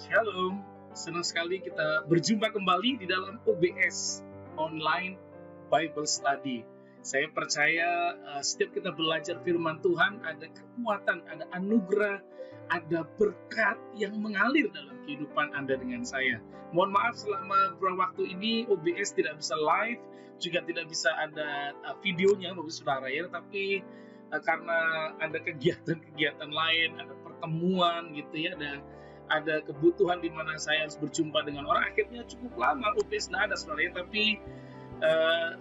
Shalom, senang sekali kita berjumpa kembali di dalam OBS, Online Bible Study. Saya percaya setiap kita belajar firman Tuhan, ada kekuatan, ada anugerah, ada berkat yang mengalir dalam kehidupan Anda dengan saya. Mohon maaf selama beberapa waktu ini OBS tidak bisa live, juga tidak bisa ada videonya Bapak Saudara ya, tapi karena ada kegiatan-kegiatan lain, ada pertemuan gitu ya, ada kebutuhan di mana saya harus berjumpa dengan orang, akhirnya cukup lama OBS nggak ada sebenarnya, tapi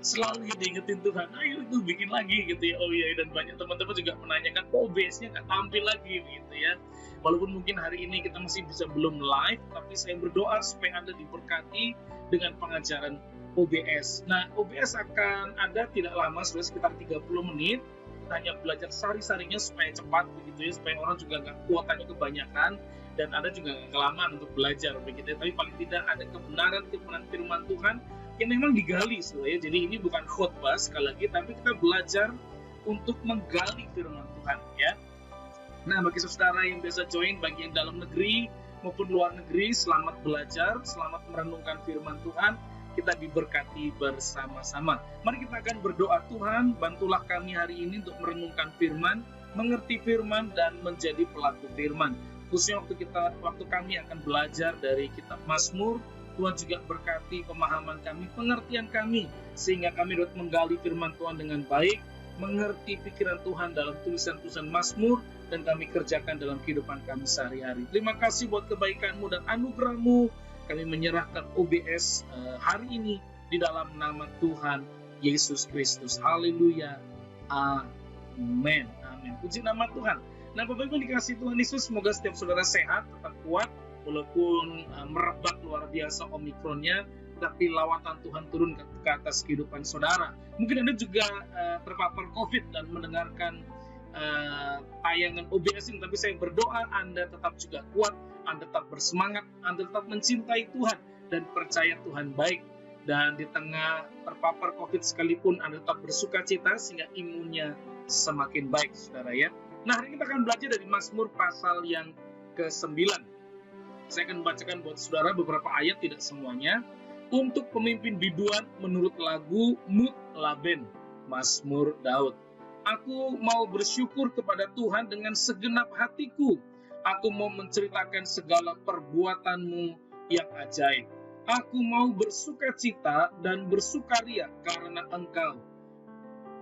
selalu diingetin Tuhan, ayo itu bikin lagi gitu ya. Oh iya, dan banyak teman-teman juga menanyakan kok OBS-nya nggak tampil lagi gitu ya. Walaupun mungkin hari ini kita masih belum live, tapi saya berdoa supaya Anda diberkati dengan pengajaran OBS. Nah, OBS akan ada tidak lama, sekitar 30 menit. Kita hanya belajar sari-sarinya supaya cepat begitu ya, supaya orang juga nggak kuotanya kebanyakan dan Anda juga nggak kelamaan untuk belajar begitu ya. Tapi paling tidak ada kebenaran firman Tuhan yang memang digali sebenarnya. Jadi ini bukan khotbah sekali lagi, tapi kita belajar untuk menggali firman Tuhan ya. Nah, bagi saudara yang biasa join, bagi yang dalam negeri maupun luar negeri, selamat belajar, selamat merenungkan firman Tuhan. Kita diberkati bersama-sama. Mari kita akan berdoa, Tuhan, bantulah kami hari ini untuk merenungkan firman, mengerti firman, dan menjadi pelaku firman. Khususnya waktu kami akan belajar dari kitab Mazmur, Tuhan juga berkati pemahaman kami, pengertian kami, sehingga kami dapat menggali firman Tuhan dengan baik, mengerti pikiran Tuhan dalam tulisan-tulisan Mazmur, dan kami kerjakan dalam kehidupan kami sehari-hari. Terima kasih buat kebaikan-Mu dan anugerah-Mu. Kami menyerahkan OBS hari ini di dalam nama Tuhan Yesus Kristus. Haleluya. Amin. Amin. Puji nama Tuhan. Nah, Bapak Ibu dikasih Tuhan Yesus, semoga setiap saudara sehat, tetap kuat, walaupun merebak luar biasa Omikronnya, tapi lawatan Tuhan turun ke atas kehidupan saudara. Mungkin Anda juga terpapar COVID dan mendengarkan tayangan OBS ini, tapi saya berdoa Anda tetap juga kuat, Anda tetap bersemangat, Anda tetap mencintai Tuhan dan percaya Tuhan baik. Dan di tengah terpapar COVID sekalipun Anda tetap bersuka cita sehingga imunnya semakin baik, saudara ya. Nah, hari ini kita akan belajar dari Mazmur pasal yang ke-9. Saya akan membacakan buat saudara beberapa ayat, tidak semuanya. Untuk pemimpin biduan menurut lagu Mut Laben, Mazmur Daud. Aku mau bersyukur kepada Tuhan dengan segenap hatiku. Aku mau menceritakan segala perbuatan-Mu yang ajaib. Aku mau bersukacita dan bersukaria karena Engkau.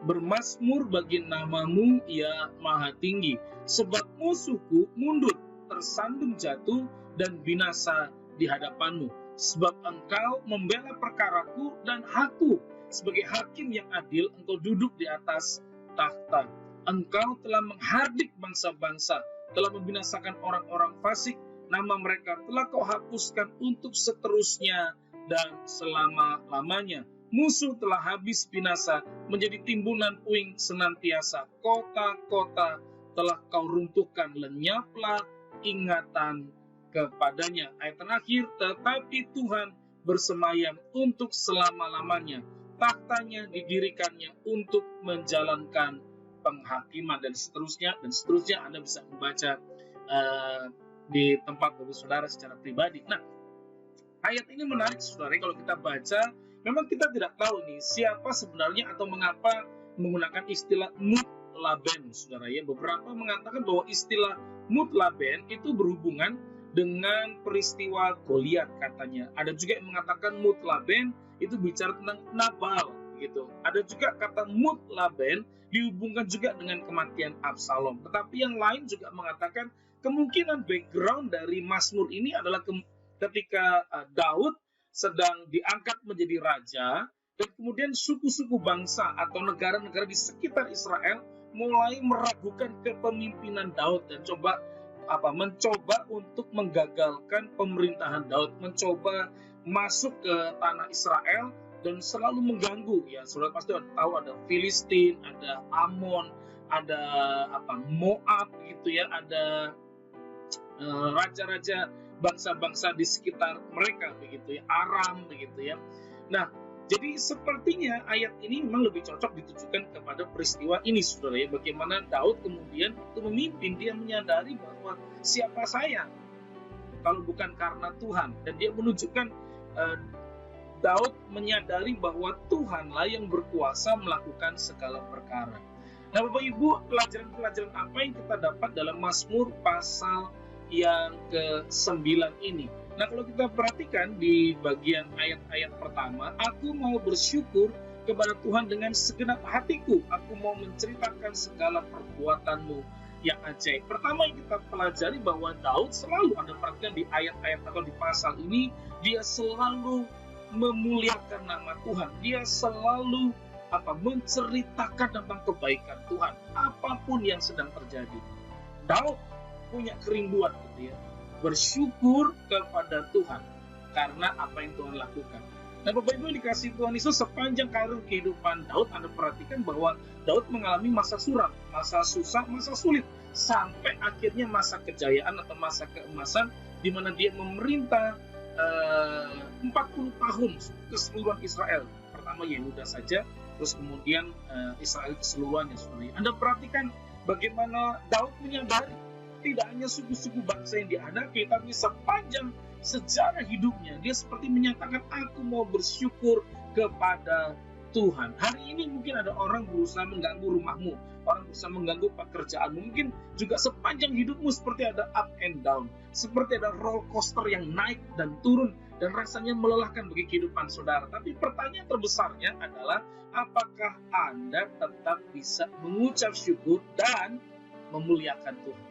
Bermazmur bagi nama-Mu, ya Maha Tinggi. Sebab musuhku mundur, tersandung jatuh, dan binasa di hadapan-Mu. Sebab Engkau membela perkaraku dan hakku. Sebagai hakim yang adil, Engkau duduk di atas tahta. Engkau telah menghardik bangsa-bangsa, telah membinasakan orang-orang fasik, nama mereka telah Kau hapuskan untuk seterusnya dan selama-lamanya. Musuh telah habis binasa, menjadi timbunan puing senantiasa. Kota-kota telah Kau runtuhkan, lenyaplah ingatan kepadanya. Ayat terakhir, tetapi Tuhan bersemayam untuk selama-lamanya. Tahtanya didirikannya untuk menjalankan penghakiman, dan seterusnya Anda bisa membaca di tempat Bapak Saudara secara pribadi. Nah, ayat ini menarik saudara, kalau kita baca memang kita tidak tahu nih siapa sebenarnya atau mengapa menggunakan istilah Mut Laben, saudara ya. Beberapa mengatakan bahwa istilah Mut Laben itu berhubungan dengan peristiwa Goliat katanya. Ada juga yang mengatakan Mut Laben itu bicara tentang Nabal gitu. Ada juga kata Mut Laben dihubungkan juga dengan kematian Absalom. Tetapi yang lain juga mengatakan kemungkinan background dari Mazmur ini adalah ketika Daud sedang diangkat menjadi raja, dan kemudian suku-suku bangsa atau negara-negara di sekitar Israel mulai meragukan kepemimpinan Daud dan mencoba untuk menggagalkan pemerintahan Daud, mencoba masuk ke tanah Israel dan selalu mengganggu ya. Saudara pasti tahu ada Filistin, ada Amon, ada Moab gitu ya, ada raja-raja bangsa-bangsa di sekitar mereka begitu ya, Aram begitu ya. Nah, jadi sepertinya ayat ini memang lebih cocok ditujukan kepada peristiwa ini, saudara ya. Bagaimana Daud kemudian waktu memimpin, dia menyadari bahwa siapa saya? kalau bukan karena Tuhan. Dan dia menunjukkan Daud menyadari bahwa Tuhanlah yang berkuasa melakukan segala perkara. Nah, Bapak Ibu, pelajaran-pelajaran apa yang kita dapat dalam Mazmur pasal yang ke-9 ini? Nah, kalau kita perhatikan di bagian ayat-ayat pertama, aku mau bersyukur kepada Tuhan dengan segenap hatiku. Aku mau menceritakan segala perbuatanmu yang ajaib. Pertama yang kita pelajari bahwa Daud selalu, Anda perhatikan di ayat-ayat atau di pasal ini, dia selalu memuliakan nama Tuhan. Dia selalu menceritakan tentang kebaikan Tuhan, apapun yang sedang terjadi. Daud punya kerinduan gitu ya, bersyukur kepada Tuhan karena apa yang Tuhan lakukan. Nah, Bapak Ibu dikasih Tuhan Yesus, sepanjang karir kehidupan Daud, Anda perhatikan bahwa Daud mengalami masa suram, masa susah, masa sulit, sampai akhirnya masa kejayaan atau masa keemasan di mana dia memerintah 40 tahun keseluruhan Israel. Pertama Yehuda saja, terus kemudian Israel keseluruhannya. Anda perhatikan bagaimana Daud menyadari tidak hanya suku-suku bangsa yang dihadapi, tapi sepanjang sejarah hidupnya dia seperti menyatakan, aku mau bersyukur kepada Tuhan. Hari ini mungkin ada orang berusaha mengganggu rumahmu, orang berusaha mengganggu pekerjaanmu, mungkin juga sepanjang hidupmu seperti ada up and down, seperti ada roller coaster yang naik dan turun, dan rasanya melelahkan bagi kehidupan saudara. Tapi pertanyaan terbesarnya adalah, apakah Anda tetap bisa mengucap syukur dan memuliakan Tuhan?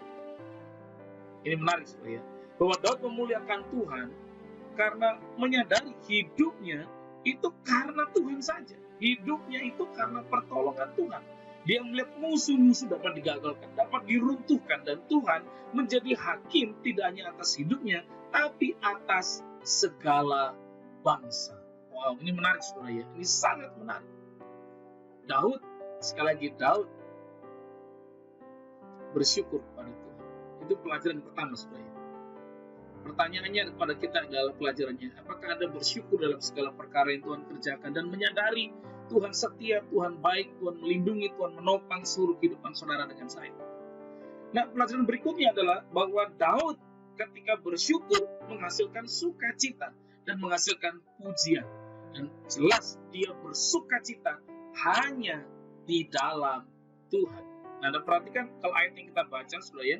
Ini menarik saudara, bahwa Daud memuliakan Tuhan karena menyadari hidupnya itu karena Tuhan saja. Hidupnya itu karena pertolongan Tuhan. Dia melihat musuh-musuh dapat digagalkan, dapat diruntuhkan, dan Tuhan menjadi hakim tidak hanya atas hidupnya, tapi atas segala bangsa. Wow, ini menarik saudara ya. Ini sangat menarik. Daud, sekali lagi Daud bersyukur kepada Tuhan. Itu pelajaran pertama saudara. Pertanyaannya kepada kita adalah pelajarannya, apakah Anda bersyukur dalam segala perkara yang Tuhan kerjakan dan menyadari Tuhan setia, Tuhan baik, Tuhan melindungi, Tuhan menopang seluruh kehidupan saudara dengan saya. Nah, pelajaran berikutnya adalah bahwa Daud ketika bersyukur menghasilkan sukacita dan menghasilkan pujian. Dan jelas dia bersukacita hanya di dalam Tuhan. Nah, Anda perhatikan kalau ayat yang kita baca saudara ya.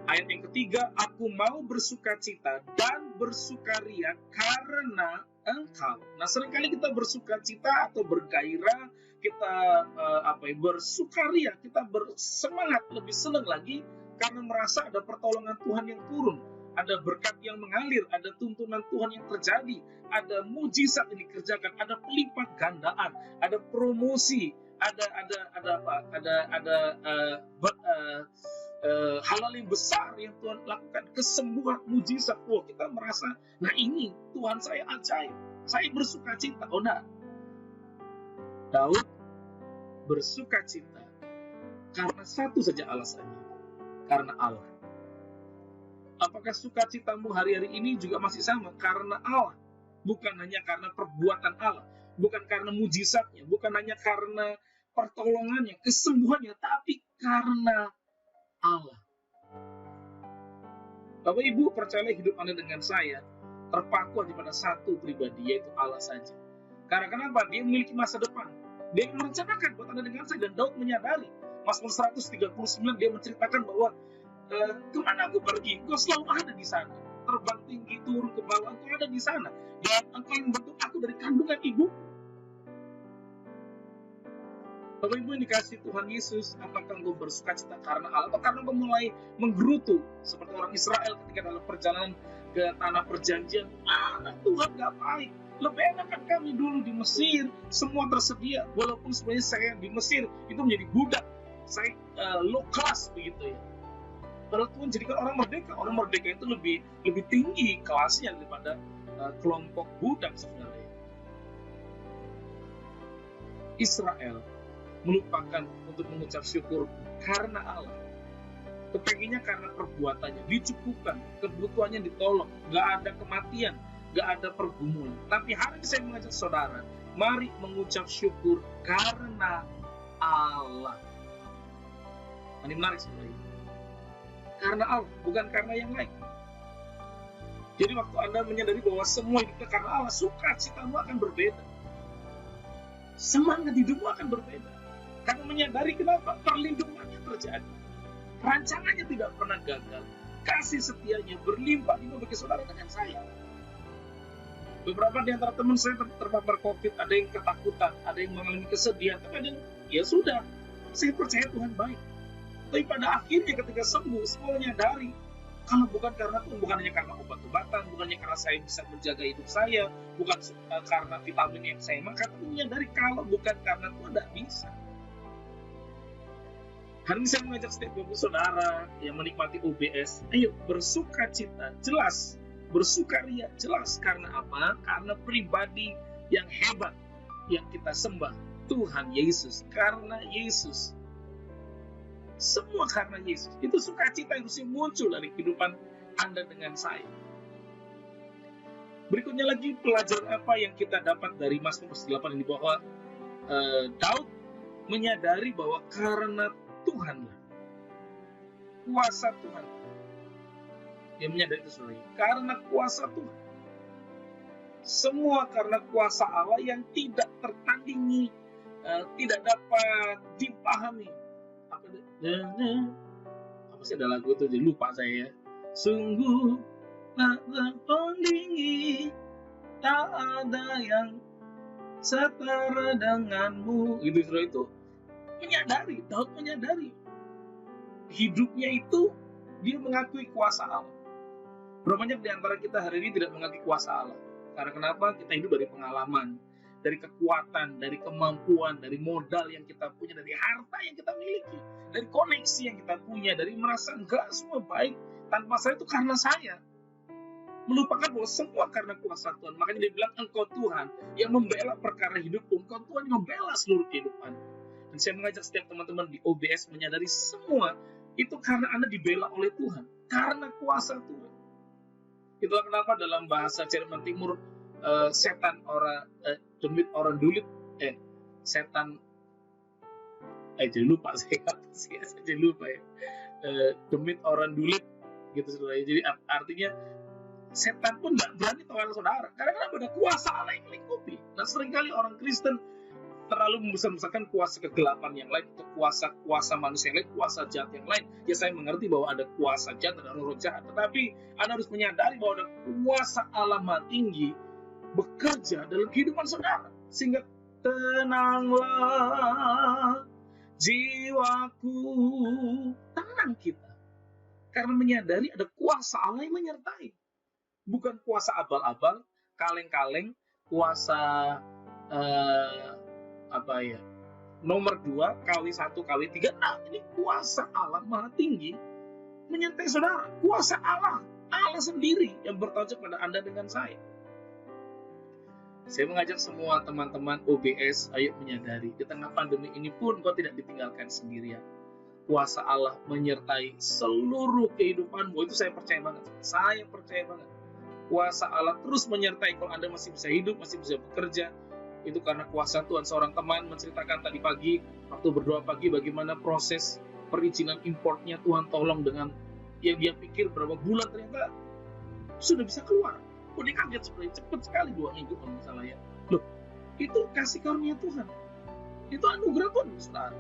Ayat yang ketiga, aku mau bersukacita dan bersukaria karena Engkau. Nah, seringkali kita bersukacita atau bergairah, kita bersukaria, kita bersemangat, lebih senang lagi karena merasa ada pertolongan Tuhan yang turun, ada berkat yang mengalir, ada tuntunan Tuhan yang terjadi, ada mujizat yang dikerjakan, ada pelipat gandaan, ada promosi, ada hal-hal yang besar yang Tuhan lakukan, kesembuhan, mujizat. Wah, kita merasa, nah ini Tuhan saya ajaib, saya bersukacita. Oh nah, Daud bersukacita karena satu saja alasannya, karena Allah. Apakah sukacitamu hari-hari ini juga masih sama? Karena Allah, bukan hanya karena perbuatan Allah, bukan karena mujizatnya, bukan hanya karena pertolongannya, kesembuhannya, tapi karena Allah. Bapak Ibu, percayalah hidup Anda dengan saya terpaku hanya pada satu pribadi, yaitu Allah saja. Karena kenapa? Dia memiliki masa depan. Dia merencanakan buat Anda dengan saya, dan Daud menyadari. Mazmur 139 dia menceritakan bahwa kemana aku pergi, Engkau selalu ada di sana. Terbang tinggi, turun ke bawah, Engkau ada di sana. Dan Engkau yang membentuk aku dari kandungan ibu. Bapak Ibu yang dikasih Tuhan Yesus, apakah engkau bersukacita karena Allah atau karena engkau mulai menggerutu seperti orang Israel ketika dalam perjalanan ke tanah perjanjian? Tuhan gak baik, lebih enak kan kami dulu di Mesir, semua tersedia, walaupun sebenarnya saya di Mesir itu menjadi budak, saya low class begitu ya. Padahal Tuhan jadikan orang merdeka itu lebih tinggi kelasnya daripada kelompok budak sebenarnya. Israel melupakan untuk mengucap syukur karena Allah. Kepengennya karena perbuatannya, dicukupkan, kebutuhannya ditolong, gak ada kematian, gak ada pergumulan. Tapi hari ini saya mengajak saudara, mari mengucap syukur karena Allah. Ini menarik sebenarnya. Karena Allah, bukan karena yang lain. Jadi waktu Anda menyadari bahwa semua hidupnya karena Allah, sukacitamu akan berbeda. Semangat hidupmu akan berbeda. Karena menyadari kenapa? Perlindungannya terjadi. Rancangannya tidak pernah gagal. Kasih setianya berlimpah-limpah bagi saudara dengan saya. Beberapa di antara teman saya terpapar COVID, ada yang ketakutan, ada yang mengalami kesedihan, tapi ada yang, ya sudah, saya percaya Tuhan baik. Tapi pada akhirnya ketika sembuh, semua menyadari, kalau bukan karena Tuhan, bukan hanya karena obat-obatan, bukan hanya karena saya bisa menjaga hidup saya, bukan karena vitamin yang saya makan, tapi menyadari kalau bukan karena Tuhan, tidak bisa. Hari ini saya mengajak setiap bapak saudara yang menikmati OBS, ayo bersuka cita, jelas, bersukaria, jelas. Karena apa? Karena pribadi yang hebat yang kita sembah, Tuhan Yesus. Karena Yesus, semua karena Yesus. Itu sukacita yang harus muncul dari kehidupan Anda dengan saya. Berikutnya lagi, pelajaran apa yang kita dapat dari Mazmur 8 ini, bahwa Daud menyadari bahwa karena Tuhanlah, kuasa Tuhan. Dia menyadari itu sebenarnya. Karena kuasa Tuhan. Semua karena kuasa Allah yang tidak tertandingi, tidak dapat dipahami. Apa sih ada lagu itu? Jadi lupa saya. Sungguh tak tertandingi, tak ada yang setara denganmu. Gitu setelah itu. Menyadari, Daud menyadari hidupnya itu dia mengakui kuasa Allah. Berapa banyak di antara kita hari ini tidak mengakui kuasa Allah? Karena kenapa? Kita hidup dari pengalaman, dari kekuatan, dari kemampuan, dari modal yang kita punya, dari harta yang kita miliki, dari koneksi yang kita punya, dari merasa enggak semua baik tanpa saya itu karena saya. Melupakan bahwa semua karena kuasa Tuhan. Makanya dia bilang, engkau Tuhan yang membela perkara hidupku, engkau Tuhan yang membela seluruh kehidupan. Dan saya mengajak setiap teman-teman di OBS menyadari semua itu karena Anda dibela oleh Tuhan, karena kuasa Tuhan. Itulah kenapa dalam bahasa Jerman Timur, setan orang demit orang dulit, setan, jadi lupa saya jadi lupa ya, demit orang dulit gitu saudara. Jadi artinya setan pun tidak berani tahu saudara, karena ada kuasa Allah yang melingkupi. Nah seringkali orang Kristen terlalu membesar-besarkan kuasa kegelapan yang lain, atau kuasa manusia yang lain, kuasa jahat yang lain. Ya saya mengerti bahwa ada kuasa jahat, ada roh jahat, tetapi Anda harus menyadari bahwa ada kuasa Allah Maha Tinggi bekerja dalam kehidupan saudara, sehingga tenanglah jiwaku, tenang kita, karena menyadari ada kuasa Allah yang menyertai, bukan kuasa abal-abal, kaleng-kaleng, kuasa nomor 2, KW 1, KW 3. Nah, ini kuasa Allah Maha Tinggi menyertai saudara. Kuasa Allah sendiri yang bertanggung pada Anda dengan saya. Saya mengajak semua teman-teman OBS, ayo menyadari di tengah pandemi ini pun kau tidak ditinggalkan sendirian. Kuasa Allah menyertai seluruh kehidupanmu. Itu saya percaya banget. Saya percaya banget. Kuasa Allah terus menyertai kalau Anda masih bisa hidup, masih bisa bekerja. Itu karena kuasa Tuhan. Seorang teman menceritakan tadi pagi, waktu berdoa pagi, bagaimana proses perizinan importnya Tuhan tolong dengan yang dia pikir berapa bulan ternyata sudah bisa keluar. Dia kaget sebenarnya, cepat sekali 2 minggu kalau misalnya ya. Loh, itu kasih karunia Tuhan. Itu anugerah Tuhan, saudara.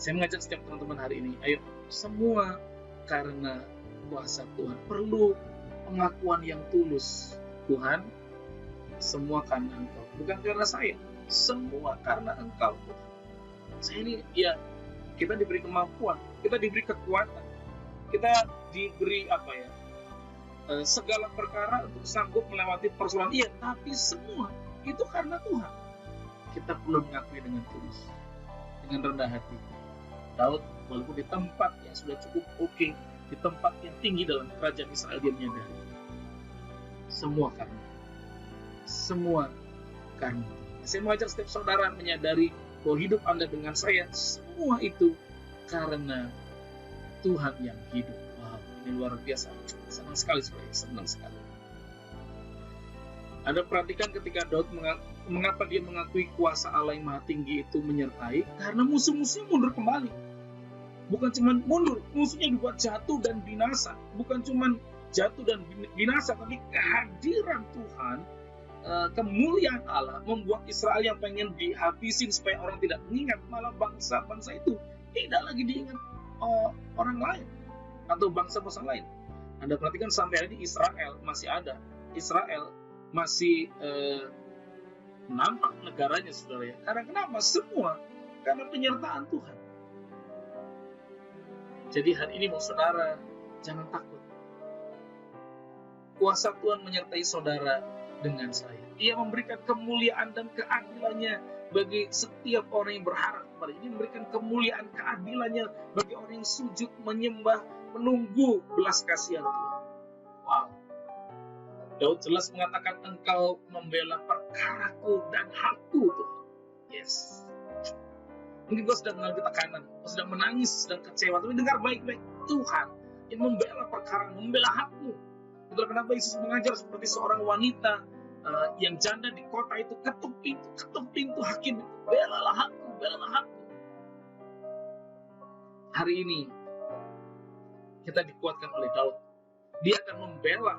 Saya mengajak setiap teman-teman hari ini, ayo semua karena kuasa Tuhan. Perlu pengakuan yang tulus. Tuhan, semua karena Engkau, bukan karena saya. Semua karena Engkau. Saya ini, ya, kita diberi kemampuan, kita diberi kekuatan, kita diberi segala perkara untuk sanggup melewati persoalan. Iya, tapi semua itu karena Tuhan. Kita perlu mengakui dengan tulus, dengan rendah hati. Daud, walaupun di tempat yang sudah cukup oke, di tempat yang tinggi dalam kerajaan Israel, dia menyadari semua karena saya mengajak setiap saudara menyadari bahwa hidup Anda dengan saya, semua itu karena Tuhan yang hidup. Wow, ini luar biasa. Senang sekali, senang sekali. Anda perhatikan ketika Daud mengapa dia mengakui kuasa Allah yang Maha Tinggi itu menyertai, karena musuh-musuhnya mundur kembali. Bukan cuma mundur, musuhnya dibuat jatuh dan binasa. Bukan cuma jatuh dan binasa, tapi kehadiran Tuhan, kemuliaan Allah membuat Israel yang pengen dihabisin supaya orang tidak mengingat, malah bangsa-bangsa itu tidak lagi diingat orang lain atau bangsa-bangsa lain. Anda perhatikan sampai hari ini Israel masih ada, Israel masih nampak negaranya, saudara ya. Karena kenapa? Semua karena penyertaan Tuhan. Jadi hari ini mau saudara jangan takut. Kuasa Tuhan menyertai saudara dengan saya. Ia memberikan kemuliaan dan keadilannya bagi setiap orang yang berharap kepada ini, memberikan kemuliaan keadilannya bagi orang yang sujud menyembah, menunggu belas kasihan Tuhan. Wow. Daud jelas mengatakan, engkau membela perkaraku dan hakku Tuhan. Yes. Mungkin kau sedang mengalami tekanan, kau sedang menangis, sedang kecewa, tapi dengar baik-baik, Tuhan yang membela perkara, membela hakmu. Betul, kenapa Yesus mengajar seperti seorang wanita yang janda di kota itu, ketuk pintu hakim itu, belalah hakku, belalah hakku. Hari ini kita dikuatkan oleh Daud. Dia akan membela,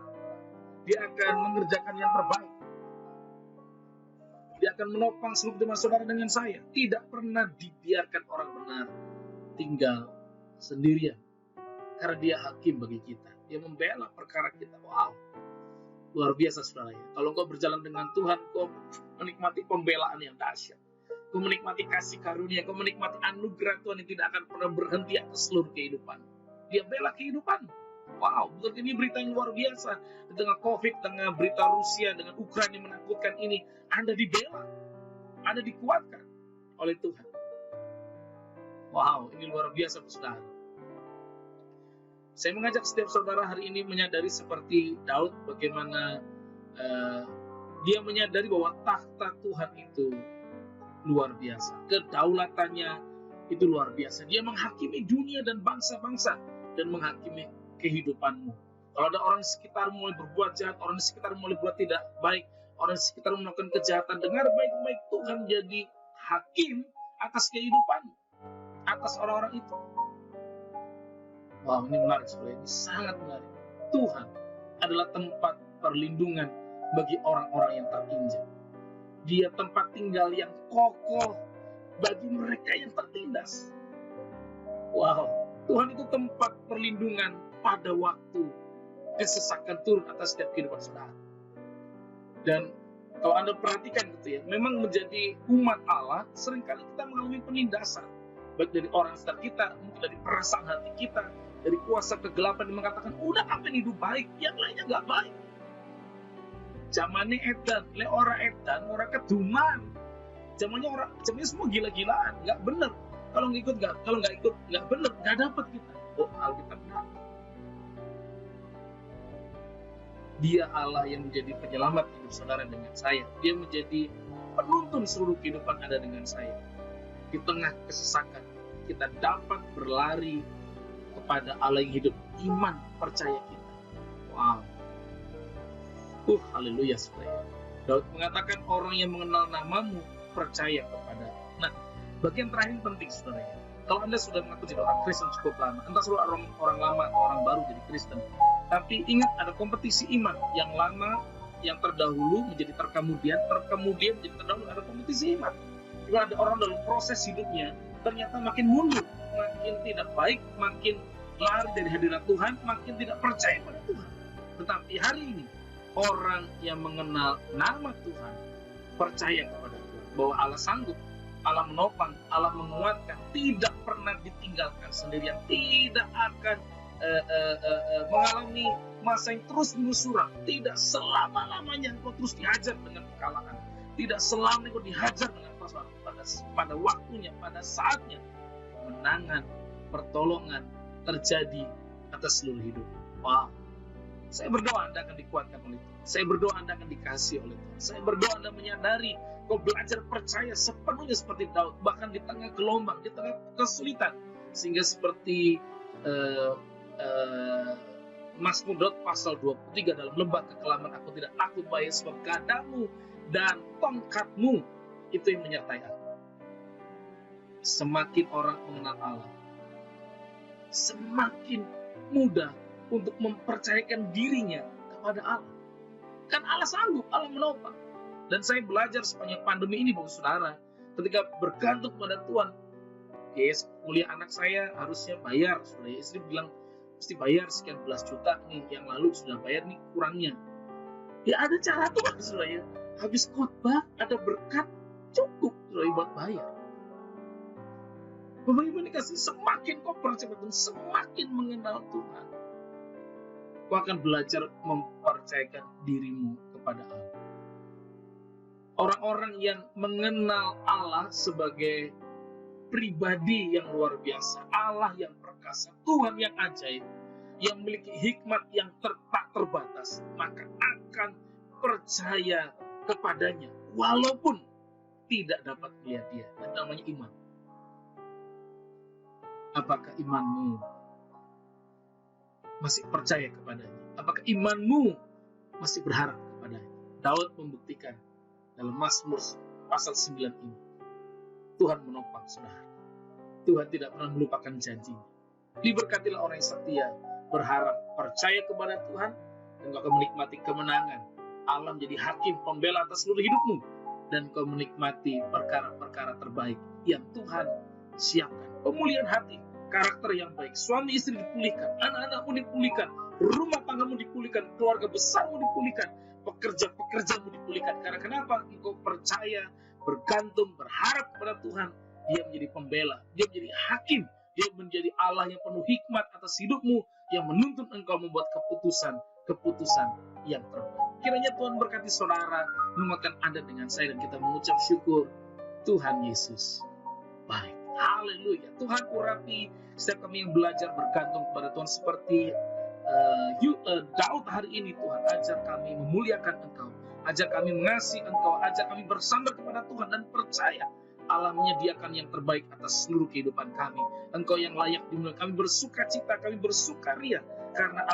dia akan mengerjakan yang terbaik. Dia akan menopang seluruh teman saudara dengan saya. Tidak pernah dibiarkan orang benar tinggal sendirian. Karena dia hakim bagi kita. Dia membela perkara kita. Wow. Luar biasa saudara ya. Kalau kau berjalan dengan Tuhan, kau menikmati pembelaan yang dahsyat. Kau menikmati kasih karunia. Kau menikmati anugerah Tuhan yang tidak akan pernah berhenti atas seluruh kehidupan. Dia bela kehidupan. Wow, betul, ini berita yang luar biasa. Di tengah COVID, tengah berita Rusia dengan Ukraina yang menakutkan ini, Anda dibela, Anda dikuatkan oleh Tuhan. Wow, ini luar biasa saudara. Saya mengajak setiap saudara hari ini menyadari seperti Daud, bagaimana dia menyadari bahwa takhta Tuhan itu luar biasa. Kedaulatannya itu luar biasa. Dia menghakimi dunia dan bangsa-bangsa dan menghakimi kehidupanmu. Kalau ada orang di sekitarmu mulai berbuat jahat, orang di sekitarmu mulai berbuat tidak baik, orang di sekitarmu melakukan kejahatan, dengar baik-baik, Tuhan jadi hakim atas kehidupanmu, atas orang-orang itu. Wow, ini menarik sekali, ini sangat menarik. Tuhan adalah tempat perlindungan bagi orang-orang yang terinjak. Dia tempat tinggal yang kokoh bagi mereka yang tertindas. Wow, Tuhan itu tempat perlindungan pada waktu kesesakan turun atas setiap kehidupan saudara. Dan kalau Anda perhatikan gitu ya, memang menjadi umat Allah seringkali kita mengalami penindasan, baik dari orang sekitar kita, mungkin dari perasaan hati kita, dari kuasa kegelapan yang mengatakan udah apa yang hidup baik, yang lainnya nggak baik. Zamannya edan, le ora edan, ora keduman. Zamannya semua gila-gilaan, nggak bener. Kalau nggak ikut nggak bener, nggak dapat kita. Oh, Alkitab benar. Dia Allah yang menjadi penyelamat hidup saudara dengan saya. Dia menjadi penuntun seluruh kehidupan Anda dengan saya. Di tengah kesesakan, kita dapat berlari kepada Allah yang hidup. Iman, percaya kita. Wow. Haleluya saudara. Daud mengatakan orang yang mengenal namamu percaya kepada. Nah, bagian terakhir penting saudara. Kalau Anda sudah mengaku jadi orang Kristen cukup lama, entah sudah orang lama atau orang baru jadi Kristen, tapi ingat ada kompetisi iman. Yang lama, yang terdahulu menjadi terkemudian menjadi terdahulu. Ada kompetisi iman. Jika ada orang dalam proses hidupnya, ternyata makin mundur, makin tidak baik, makin lari dari hadirat Tuhan, makin tidak percaya pada Tuhan. Tetapi hari ini, orang yang mengenal nama Tuhan, percaya kepada Tuhan, bahwa Allah sanggup, Allah menopang, Allah menguatkan, tidak pernah ditinggalkan sendirian, tidak akan mengalami masa yang terus menyuram, tidak selama-lamanya kau terus dihajar dengan kekalahan, tidak selamanya kau dihajar dengan persoalan. Pada waktunya, pada saatnya, kemenangan, pertolongan terjadi atas seluruh hidup. Wow. Saya berdoa Anda akan dikuatkan oleh Tuhan. Saya berdoa Anda akan dikasihi oleh Tuhan. Saya berdoa Anda menyadari kau belajar percaya sepenuhnya seperti Daud, bahkan di tengah gelombang, di tengah kesulitan, sehingga seperti Mazmur Daud pasal 23, dalam lembah kekelaman aku tidak takut bahaya, sebab gadamu dan tongkatmu itu yang menyertai aku. Semakin orang mengenal Allah, semakin mudah untuk mempercayakan dirinya kepada Allah. Kan Allah sanggup, Allah menopang. Dan saya belajar sepanjang pandemi ini, Bapak Saudara, ketika bergantung pada Tuhan, yes, kuliah anak saya harusnya bayar, saudara. Istri bilang mesti bayar sekian belas juta nih, yang lalu sudah bayar nih kurangnya. Ya ada cara Tuhan, saudara ya. Habis khotbah ada berkat, cukup saudara buat bayar. Bapak Ibu dikasih, semakin kau percaya Tuhan, semakin mengenal Tuhan, kau akan belajar mempercayakan dirimu kepada Allah. Orang-orang yang mengenal Allah sebagai pribadi yang luar biasa, Allah yang perkasa, Tuhan yang ajaib, yang memiliki hikmat yang tak terbatas, maka akan percaya kepadanya walaupun tidak dapat melihat dia. Dan namanya iman. Apakah imanmu masih percaya kepadanya? Apakah imanmu masih berharap kepadanya? Daud membuktikan dalam Mazmur pasal 9 ini. Tuhan menopang saudara. Tuhan tidak pernah melupakan janjinya. Diberkatilah orang yang setia, berharap, percaya kepada Tuhan, dan kau akan menikmati kemenangan. Allah menjadi hakim pembela atas seluruh hidupmu, dan kau menikmati perkara-perkara terbaik yang Tuhan siapkan. Pemulihan hati, karakter yang baik, suami istri dipulihkan, anak-anakmu dipulihkan, rumah tanggamu dipulihkan, keluarga besarmu dipulihkan, pekerja-pekerjamu dipulihkan. Karena kenapa? Engkau percaya, bergantung, berharap kepada Tuhan. Dia menjadi pembela, dia menjadi hakim, dia menjadi Allah yang penuh hikmat atas hidupmu, yang menuntun engkau membuat keputusan yang terbaik. Kiranya Tuhan berkati saudara, menguatkan Anda dengan saya, dan kita mengucap syukur. Tuhan Yesus baik. Haleluya. Tuhan urapi setiap kami yang belajar bergantung kepada Tuhan seperti Daud hari ini. Tuhan, ajar kami memuliakan Engkau, ajar kami mengasihi Engkau, ajar kami bersandar kepada Tuhan dan percaya Allah menyediakan yang terbaik atas seluruh kehidupan kami. Engkau yang layak dimuliakan. Kami bersuka cita, kami bersukaria karena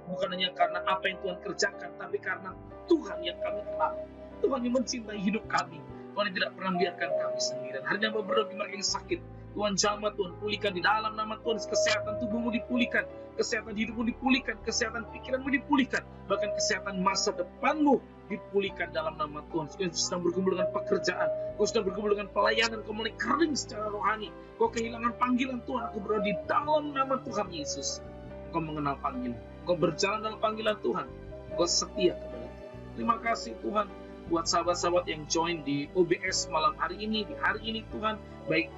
bukan hanya karena apa yang Tuhan kerjakan, tapi karena Tuhan yang kami kenal, Tuhan yang mencintai hidup kami, Tuhan yang tidak pernah membiarkan kami sendirian. Hari ini berdoa bagi mereka yang sakit, Tuhan jamah, Tuhan pulihkan di dalam nama Tuhan. Kesehatan tubuhmu dipulihkan, kesehatan hidupmu dipulihkan, kesehatan pikiranmu dipulihkan, bahkan kesehatan masa depanmu dipulihkan dalam nama Tuhan. Kau sedang bergumul dengan pekerjaan, kau sedang bergumul dengan pelayanan, kau mulai kering secara rohani, kau kehilangan panggilan Tuhan, aku berdoa di dalam nama Tuhan Yesus. Kau mengenal panggilan, kau berjalan dalam panggilan Tuhan, kau setia kepada Tuhan. Terima kasih Tuhan buat sahabat-sahabat yang join di OBS malam hari ini, di hari ini Tuhan, baik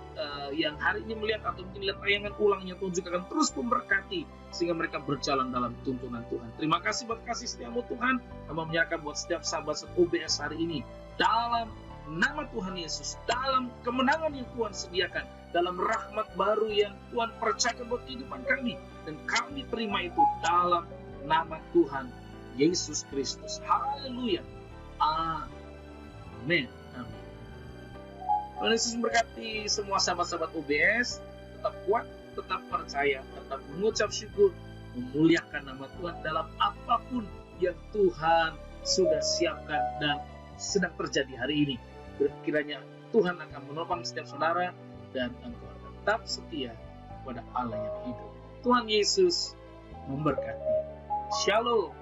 yang hari ini melihat atau mungkin lihat tayangan ulangnya, Tuhan juga akan terus memberkati sehingga mereka berjalan dalam tuntunan Tuhan. Terima kasih buat kasih setiamu Tuhan, kami menyerahkan buat setiap sahabat OBS hari ini dalam nama Tuhan Yesus, dalam kemenangan yang Tuhan sediakan, dalam rahmat baru yang Tuhan percayakan buat kehidupan kami, dan kami terima itu dalam nama Tuhan Yesus Kristus. Haleluya. Amin. Amin. Tuhan Yesus memberkati semua sahabat-sahabat OBS. Tetap kuat, tetap percaya, tetap mengucap syukur, memuliakan nama Tuhan dalam apapun yang Tuhan sudah siapkan dan sedang terjadi hari ini. Kiranya Tuhan akan menopang setiap saudara, dan engkau tetap setia kepada Allah yang hidup. Tuhan Yesus memberkati. Shalom.